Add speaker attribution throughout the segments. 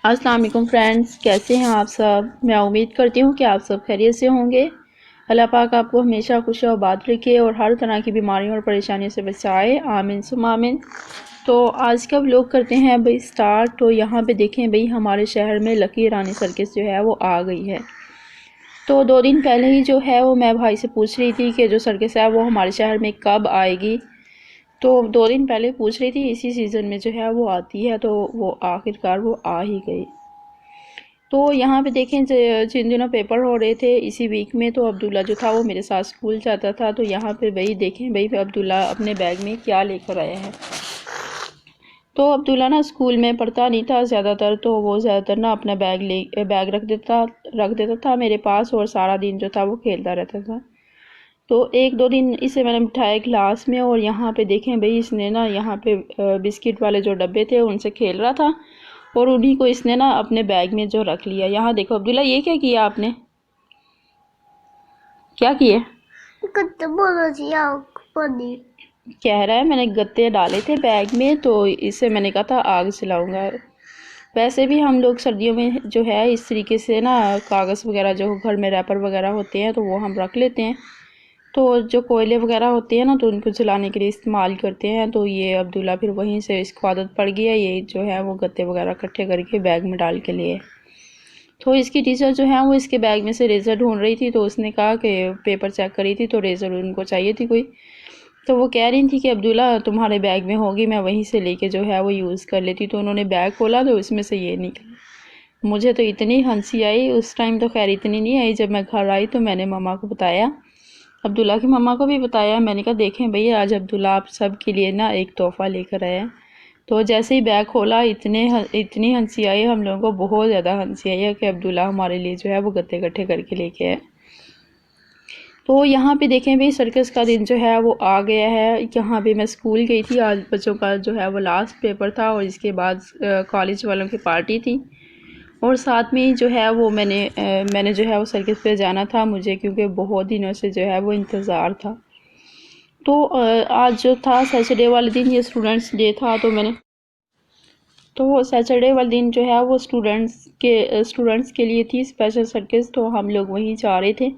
Speaker 1: अस्सलाम वालेकुम फ्रेंड्स, कैसे हैं आप सब। मैं उम्मीद करती हूँ कि आप सब खैरियत से होंगे। अल्लाह पाक आपको हमेशा खुश और आबाद रखे और हर तरह की बीमारियों और परेशानियों से बचाए, आमीन सुम आमीन। तो आज का व्लॉग करते हैं भाई स्टार्ट। तो यहाँ पे देखें भाई, हमारे शहर में लकी रानी सर्कस जो है वो आ गई है। तो 2 दिन पहले ही जो है वो मैं भाई से पूछ रही थी कि जो सर्कस है वो हमारे शहर में कब आएगी। तो 2 दिन पहले पूछ रही थी, इसी सीज़न में जो है वो आती है। तो वो आखिरकार वो आ ही गई। तो यहाँ पे देखें, जिन दिनों पेपर हो रहे थे इसी वीक में, तो अब्दुल्ला जो था वो मेरे साथ स्कूल जाता था। तो यहाँ पे भाई देखें भाई, अब्दुल्ला अपने बैग में क्या लेकर आया है। तो अब्दुल्ला ना स्कूल में पढ़ता नहीं था ज़्यादातर, तो वो ज़्यादातर ना अपना बैग रख देता था मेरे पास, और सारा दिन जो था वो खेलता रहता था। तो 1-2 दिन इसे मैंने बिठाया क्लास में, और यहाँ पे देखें भाई, इसने ना यहाँ पे बिस्किट वाले जो डब्बे थे उनसे खेल रहा था, और उन्हीं को इसने ना अपने बैग में जो रख लिया। यहाँ देखो अब्दुल्ला, ये क्या किया आपने, क्या किया। कह रहा है मैंने गत्ते डाले थे बैग में, तो इससे मैंने कहा था आग जलाऊंगा। वैसे भी हम लोग सर्दियों में जो है इस तरीके से ना कागज़ वगैरह जो घर में रैपर वगैरह होते हैं तो वो हम रख लेते हैं। तो जो कोयले वगैरह होते हैं ना, तो उनको जलाने के लिए इस्तेमाल करते हैं। तो ये अब्दुल्ला फिर वहीं से इसको आदत पड़ गई है, ये जो है वो गत्ते वगैरह इकट्ठे करके बैग में डाल के लिए। तो इसकी टीचर जो है वो इसके बैग में से रेज़र ढूंढ रही थी, तो उसने कहा कि पेपर चेक करी थी तो रेज़र उनको चाहिए थी कोई। तो वो कह रही थी कि अब्दुल्ला तुम्हारे बैग में होगी, मैं वहीं से लेके जो है वो यूज़ कर लेती। तो उन्होंने बैग खोला तो उसमें से ये निकला। मुझे तो इतनी हंसी आई उस टाइम, तो खैर इतनी नहीं आई। जब मैं घर आई तो मैंने मम्मा को बताया, अब्दुल्ला की मम्मा को भी बताया। मैंने कहा देखें भई, आज अब्दुल्ला आप सब के लिए ना एक तोहफ़ा लेकर आया है। तो जैसे ही बैग खोला इतनी हंसी आई हम लोगों को, बहुत ज़्यादा हंसी आई है कि अब्दुल्ला हमारे लिए जो है वो गत्ते इकट्ठे करके लेके आए। तो यहाँ पे देखें भाई, सर्कस का दिन जो है वो आ गया है। यहाँ पे मैं स्कूल गई थी, आज बच्चों का जो है वो लास्ट पेपर था, और इसके बाद कॉलेज वालों की पार्टी थी। और साथ में ही जो है वो मैंने जो है वो सर्कस पे जाना था मुझे, क्योंकि बहुत दिनों से जो है वो इंतज़ार था। तो आज जो था सैटरडे वाले दिन, ये स्टूडेंट्स डे था। तो सैटरडे वाले दिन जो है वो स्टूडेंट्स के लिए थी स्पेशल सर्कस। तो हम लोग वहीं जा रहे थे।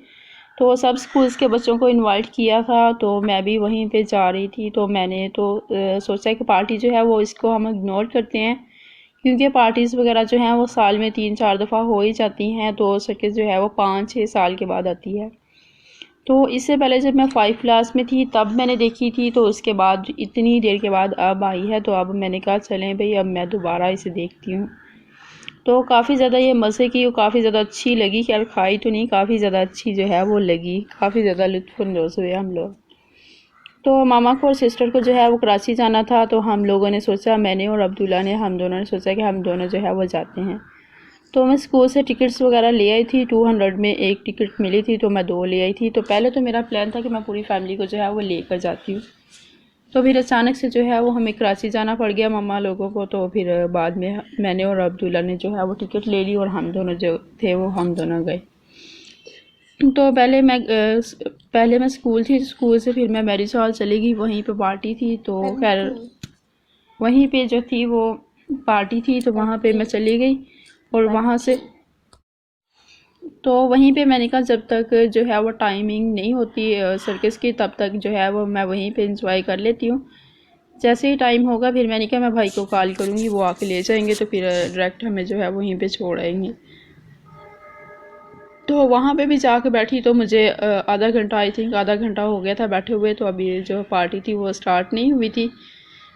Speaker 1: तो सब स्कूल्स के बच्चों को इनवाइट किया था, तो मैं भी वहीं पे जा रही थी। तो मैंने तो सोचा कि पार्टी जो है वो इसको हम इग्नोर करते हैं, क्योंकि पार्टीज़ वगैरह जो हैं वो साल में 3-4 दफ़ा हो ही जाती हैं। तो सर्कस जो है वो 5-6 साल के बाद आती है। तो इससे पहले जब मैं 5 क्लास में थी तब मैंने देखी थी, तो उसके बाद इतनी देर के बाद अब आई है। तो अब मैंने कहा चलें भाई, अब मैं दोबारा इसे देखती हूँ। तो काफ़ी ज़्यादा ये मज़े की और काफ़ी ज़्यादा अच्छी लगी। खैर खाई तो नहीं, काफ़ी ज़्यादा अच्छी जो है वो लगी, काफ़ी ज़्यादा लुत्फ़अंदोज़ हुए हम लोग। तो मामा को और सिस्टर को जो है वो कराची जाना था, तो हम लोगों ने सोचा, मैंने और अब्दुल्ला ने, हम दोनों ने सोचा कि हम दोनों जो है वो जाते हैं। तो मैं स्कूल से टिकट्स वगैरह ले आई थी, 200 में एक टिकट मिली थी, तो मैं 2 ले आई थी। तो पहले तो मेरा प्लान था कि मैं पूरी फैमिली को जो है वो लेकर जाती हूँ। तो फिर अचानक से जो है वो हमें कराची जाना पड़ गया मम्मा लोगों को। तो फिर बाद में मैंने और अब्दुल्ला ने जो है वो टिकट ले ली, और हम दोनों जो थे वो हम दोनों गए। तो पहले मैं स्कूल थी, स्कूल से फिर मैं मैरिज हॉल चली गई, वहीं पे पार्टी थी। तो खैर वहीं पे जो थी वो पार्टी थी, तो वहाँ पे मैं चली गई, और वहाँ से तो वहीं पे मैंने कहा जब तक जो है वो टाइमिंग नहीं होती सर्कस की, तब तक जो है वो मैं वहीं पे इंजॉय कर लेती हूँ। जैसे ही टाइम होगा फिर मैंने कहा मैं भाई को कॉल करूँगी, वो आके ले जाएंगे, तो फिर डायरेक्ट हमें जो है वहीं पे छोड़ आएंगे। तो वहाँ पे भी जाके बैठी, तो मुझे आधा घंटा, आई थिंक आधा घंटा हो गया था बैठे हुए। तो अभी जो पार्टी थी वो स्टार्ट नहीं हुई थी।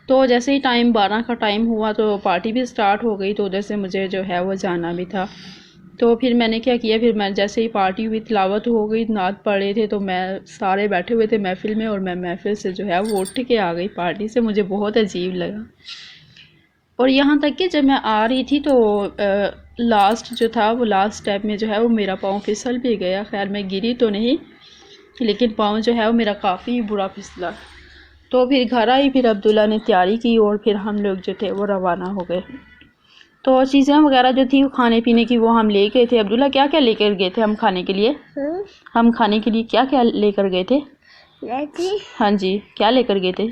Speaker 1: तो जैसे ही टाइम 12 का टाइम हुआ तो पार्टी भी स्टार्ट हो गई, तो उधर से मुझे जो है वो जाना भी था। तो फिर मैंने क्या किया, फिर मैं जैसे ही पार्टी हुई, तिलावत हो गई, नात पढ़ रहे थे, तो मैं सारे बैठे हुए थे महफ़िल में, और मैं महफ़िल से जो है वो उठ के आ गई पार्टी से। मुझे बहुत अजीब लगा। और यहाँ तक कि जब मैं आ रही थी तो लास्ट जो था वो लास्ट स्टेप में जो है वो मेरा पाँव फिसल भी गया। खैर मैं गिरी तो नहीं, लेकिन पाँव जो है वो मेरा काफ़ी बुरा फिसला। तो फिर घर आई, फिर अब्दुल्ला ने तैयारी की, और फिर हम लोग जो थे वो रवाना हो गए। तो चीज़ें वगैरह जो थी खाने पीने की वो हम ले गए थे। अब्दुल्ला क्या क्या लेकर गए थे हम खाने के लिए? हम खाने के लिए क्या क्या लेकर गए थे? हाँ जी, क्या लेकर गए थे?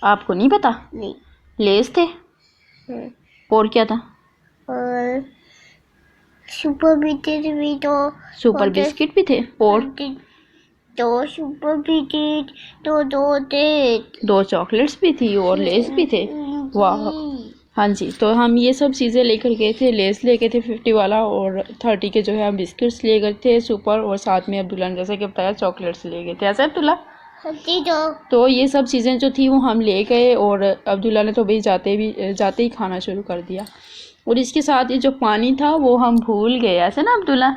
Speaker 1: आपको नहीं पता? नहीं। लेस थे
Speaker 2: हाँ,
Speaker 1: और क्या था?
Speaker 2: और सुपर बिस्किट भी दो,
Speaker 1: सुपर
Speaker 2: और
Speaker 1: बिस्किट भी थे और
Speaker 2: दो सुपर बिस्किट, दो थे।
Speaker 1: 2 चॉकलेट्स भी थी और लेस भी थे। वाह। हाँ जी, तो हम ये सब चीज़ें लेकर गए थे। लेस लेके थे 50 वाला और 30 के जो है हम बिस्किट्स ले गए थे सुपर, और साथ में अब्दुल्ला ने जैसे कि बताया चॉकलेट्स ले गए थे। ऐसा अब्दुल्ला? तो ये सब चीज़ें जो थी वो हम ले गए, और अब्दुल्ला ने तो भाई जाते ही खाना शुरू कर दिया। और इसके साथ ये जो पानी था वो हम भूल गए, ऐसे ना अब्दुल्ला?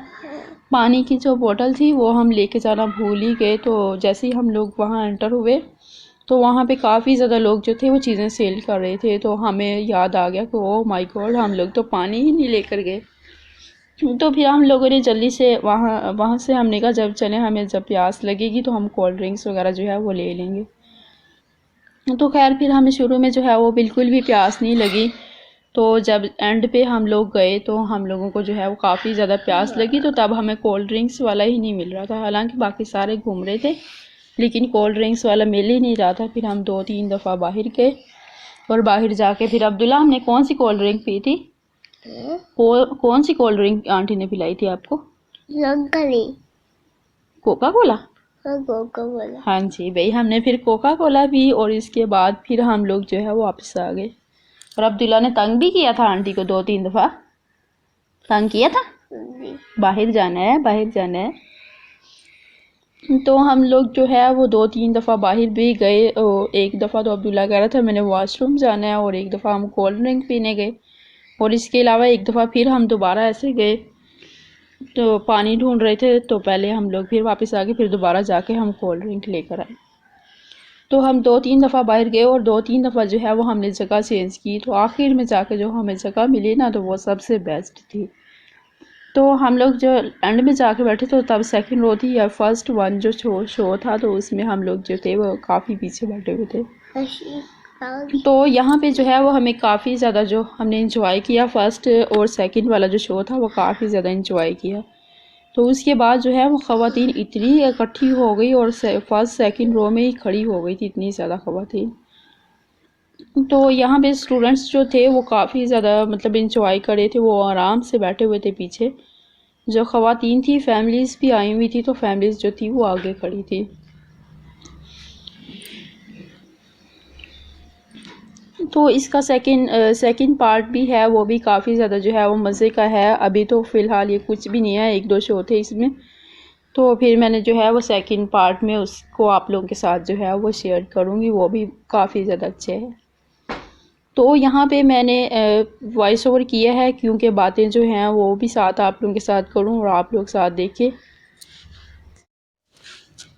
Speaker 1: पानी की जो बोतल थी वो हम लेके जाना भूल ही गए। तो जैसे ही हम लोग वहाँ एंटर हुए तो वहाँ पे काफ़ी ज़्यादा लोग जो थे वो चीज़ें सेल कर रहे थे। तो हमें याद आ गया कि ओह माय गॉड, हम लोग तो पानी ही नहीं लेकर गए। तो फिर हम लोगों ने जल्दी से वहाँ वहाँ से हमने कहा जब चले, हमें जब प्यास लगेगी तो हम कोल्ड ड्रिंक्स वगैरह जो है वो ले लेंगे। तो खैर फिर हमें शुरू में जो है वो बिल्कुल भी प्यास नहीं लगी। तो जब एंड पे हम लोग गए तो हम लोगों को जो है वो काफ़ी ज़्यादा प्यास लगी, तो तब हमें कोल्ड ड्रिंक्स वाला ही नहीं मिल रहा था। हालांकि बाकी सारे घूम रहे थे लेकिन कोल्ड ड्रिंक्स वाला मिल ही नहीं रहा था। फिर हम 2-3 दफ़ा बाहर गए, और बाहर जाके फिर अब्दुल्ला हमने कौन सी कोल्ड ड्रिंक पी थी? कौन सी कोल्ड ड्रिंक आंटी ने पिलाई थी आपको? Coca Cola? हाँ जी भाई, हमने फिर कोका कोला पी, और इसके बाद फिर हम लोग जो है वो वापस आ गए। और अब्दुल्ला ने तंग भी किया था आंटी को 2-3 दफ़ा। तंग किया था, बाहर जाना है बाहर जाना है। तो हम लोग जो है वो 2-3 दफ़ा बाहर भी गए। एक दफ़ा तो अब्दुल्ला कह रहा था मैंने वॉशरूम जाना है, और एक दफ़ा हम कोल्ड ड्रिंक पीने गए, और इसके अलावा एक दफ़ा फिर हम दोबारा ऐसे गए तो पानी ढूंढ रहे थे। तो पहले हम लोग फिर वापस आ गए, फिर दोबारा जाके हम कोल्ड ड्रिंक लेकर आए। तो हम 2-3 दफ़ा बाहर गए, और 2-3 दफ़ा जो है वो हमने जगह चेंज की। तो आखिर में जाके जो हमें जगह मिली ना, तो वो सबसे बेस्ट थी। तो हम लोग जो एंड में जाके बैठे तो तब सेकंड रो थी, या फर्स्ट वन जो शो था, तो उसमें हम लोग जो थे वो काफ़ी पीछे बैठे हुए थे। तो यहाँ पे जो है वो हमें काफ़ी ज़्यादा जो हमने इंजॉय किया, फर्स्ट और सेकंड वाला जो शो था वो काफ़ी ज़्यादा इंजॉय किया। तो उसके बाद जो है वो ख़वातीन इतनी इकट्ठी हो गई, और फर्स्ट सेकंड रो में ही खड़ी हो गई थी, इतनी ज़्यादा ख़वातीन। तो यहाँ पे स्टूडेंट्स जो थे वो काफ़ी ज़्यादा मतलब इंजॉय कर रहे थे, वो आराम से बैठे हुए थे पीछे। जो ख़वातीन थी फैमिलीज़ भी आई हुई थी, तो फैमिलीज़ जो थी वो आगे खड़ी थी। तो इसका सेकंड पार्ट भी है, वो भी काफ़ी ज़्यादा जो है वो मज़े का है। अभी तो फ़िलहाल ये कुछ भी नहीं है, 1-2 शो थे इसमें। तो फिर मैंने जो है वो सेकंड पार्ट में उसको आप लोगों के साथ जो है वो शेयर करूँगी, वो भी काफ़ी ज़्यादा अच्छे हैं। तो यहाँ पे मैंने वॉइस ओवर किया है क्योंकि बातें जो हैं वो भी साथ आप लोगों के साथ करूँ और आप लोग साथ देखें।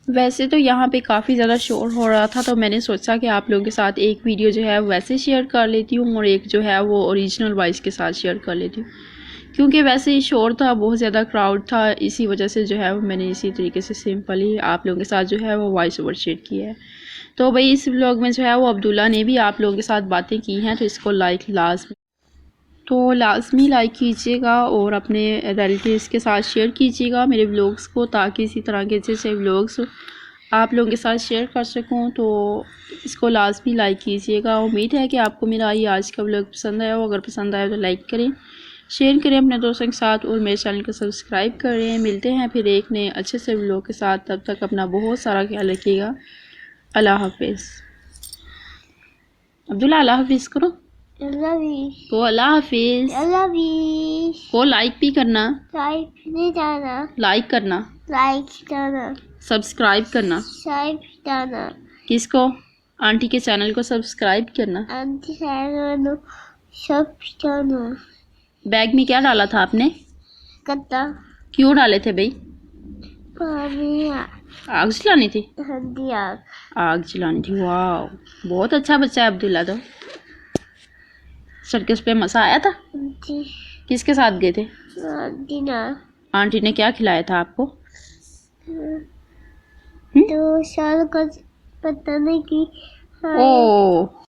Speaker 1: वैसे तो यहाँ पे काफ़ी ज़्यादा शोर हो रहा था, तो मैंने सोचा कि आप लोगों के साथ एक वीडियो जो है वैसे शेयर कर लेती हूँ, और एक जो है वो ओरिजिनल वॉइस के साथ शेयर कर लेती हूँ। क्योंकि वैसे ही शोर था, बहुत ज़्यादा क्राउड था, इसी वजह से जो है वो मैंने इसी तरीके से सिंपल ही आप लोगों के साथ जो है वो वॉइस ओवर शेयर किया है। तो भाई इस व्लॉग में जो है वो अब्दुल्ला ने भी आप लोगों के साथ बातें की हैं, तो इसको लाजमी लाइक कीजिएगा, और अपने रिलेटिव्स के साथ शेयर कीजिएगा मेरे व्लॉग्स को, ताकि इसी तरह के अच्छे व्लॉग्स आप लोगों के साथ शेयर कर सकूं। तो इसको लाजमी लाइक कीजिएगा। उम्मीद है कि आपको मेरा ये आज का व्लॉग पसंद आया हो। अगर पसंद आया तो लाइक करें, शेयर करें अपने दोस्तों के साथ, और मेरे चैनल को सब्सक्राइब करें। मिलते हैं फिर एक नए अच्छे से व्लॉग के साथ, तब तक अपना बहुत सारा ख्याल रखिएगा। अल्लाह हाफिज़। अब्दुल्ला अल्लाह हाफिज़ करो। तो अल्लाह हाफिज़ को लाइक भी करना, लाइक करना, सब्सक्राइब करना। किसको? आंटी के चैनल को सब्सक्राइब करना। बैग में क्या डाला था आपने? क्यों डाले थे भाई? आग जलानी थी? आग जलानी थी। वाह, बहुत अच्छा बच्चा है अब्दुल्ला। तो सर्कस पे मजा आया था? किसके साथ गए थे? आंटी ने क्या खिलाया था आपको?
Speaker 2: तो साल का पता नहीं कि
Speaker 1: ओ